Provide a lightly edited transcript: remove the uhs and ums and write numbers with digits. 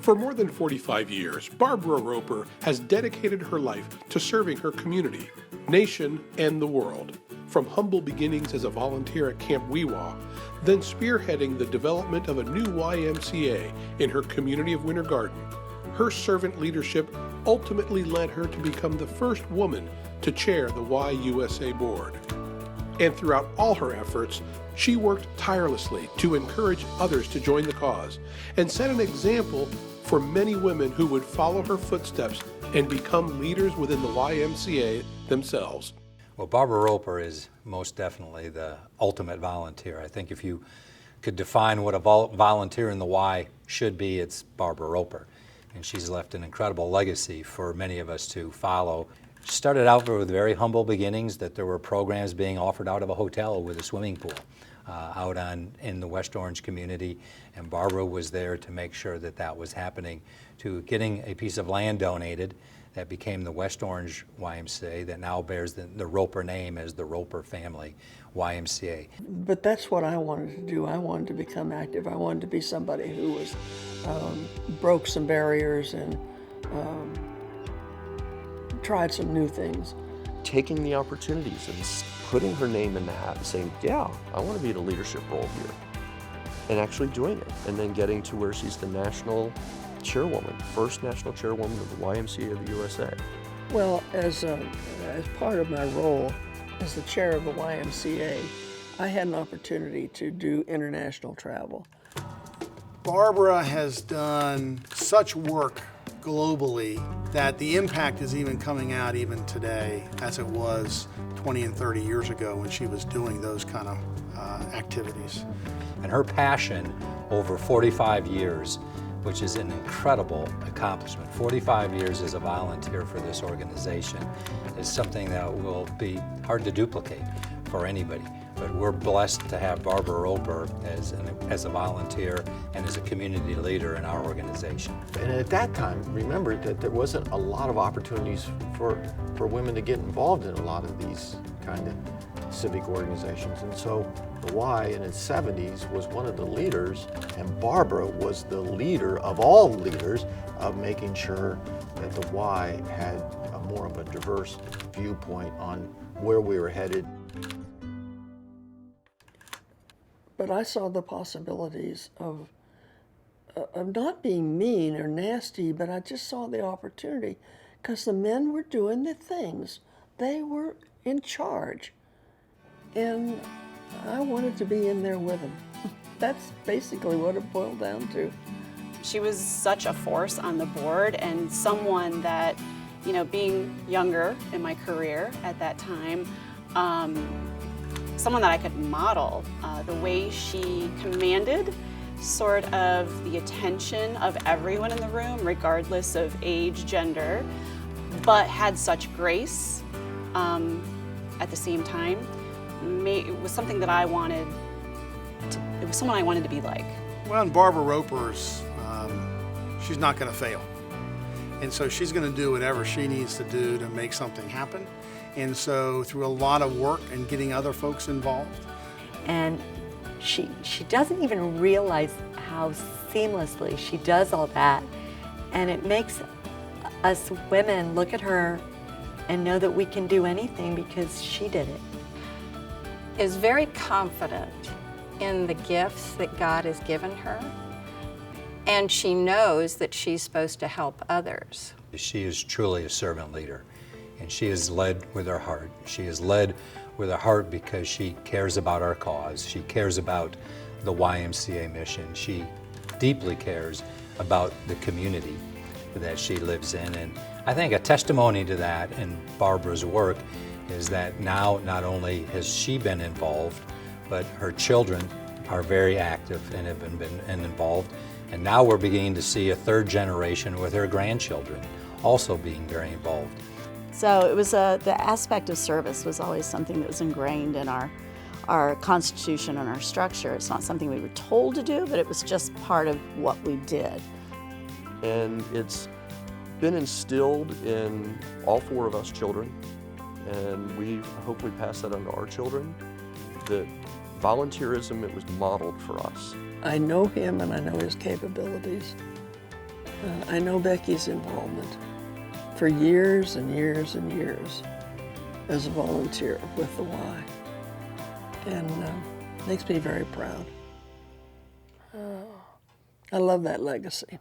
For more than 45 years, Barbara Roper has dedicated her life to serving her community, nation, and the world. From humble beginnings as a volunteer at Camp Weewa, then spearheading the development of a new YMCA in her community of Winter Garden, her servant leadership ultimately led her to become the first woman to chair the YUSA board. And throughout all her efforts, she worked tirelessly to encourage others to join the cause and set an example for many women who would follow her footsteps and become leaders within the YMCA themselves. Well, Barbara Roper is most definitely the ultimate volunteer. I think if you could define what a volunteer in the Y should be, it's Barbara Roper. And she's left an incredible legacy for many of us to follow. She started out with very humble beginnings, that there were programs being offered out of a hotel with a swimming pool out in the West Orange community, and Barbara was there to make sure that that was happening, to getting a piece of land donated that became the West Orange YMCA that now bears the Roper name as the Roper Family YMCA. But that's what I wanted to do. I wanted to become active. I wanted to be somebody who was broke some barriers and tried some new things. Taking the opportunities and putting her name in the hat and saying, yeah, I want to be in a leadership role here, and actually doing it, and then getting to where she's the national chairwoman, first national chairwoman of the YMCA of the USA. Well, as part of my role as the chair of the YMCA, I had an opportunity to do international travel. Barbara has done such work globally that the impact is even coming out even today as it was 20 and 30 years ago when she was doing those kind of activities. And her passion over 45 years, which is an incredible accomplishment. 45 years as a volunteer for this organization is something that will be hard to duplicate for anybody. But we're blessed to have Barbara Roper as a volunteer and as a community leader in our organization. And at that time, remember that there wasn't a lot of opportunities for women to get involved in a lot of these kind of civic organizations. And so the Y in its 70s was one of the leaders, and Barbara was the leader of all leaders of making sure that the Y had more of a diverse viewpoint on where we were headed. But I saw the possibilities of not being mean or nasty, but I just saw the opportunity because the men were doing the things. They were in charge. And I wanted to be in there with them. That's basically what it boiled down to. She was such a force on the board, and someone that, you know, being younger in my career at that time, someone that I could model the way she commanded sort of the attention of everyone in the room, regardless of age, gender, but had such grace at the same time. It was something that I wanted to, it was someone I wanted to be like. Well, and Barbara Roper's, she's not going to fail. And so she's going to do whatever she needs to do to make something happen. And so through a lot of work and getting other folks involved. And she doesn't even realize how seamlessly she does all that. And it makes us women look at her and know that we can do anything because she did it. Is very confident in the gifts that God has given her, and she knows that she's supposed to help others. She is truly a servant leader, and she is led with her heart. She is led with her heart because she cares about our cause. She cares about the YMCA mission. She deeply cares about the community that she lives in. And I think a testimony to that in Barbara's work is that now not only has she been involved, but her children are very active and have been involved. And now we're beginning to see a third generation with her grandchildren also being very involved. So it was the aspect of service was always something that was ingrained in our constitution and our structure. It's not something we were told to do, but it was just part of what we did. And it's been instilled in all four of us children, and we hope we pass that on to our children, that volunteerism, it was modeled for us. I know him and I know his capabilities. I know Becky's involvement for years and years and years as a volunteer with the Y, and makes me very proud. I love that legacy.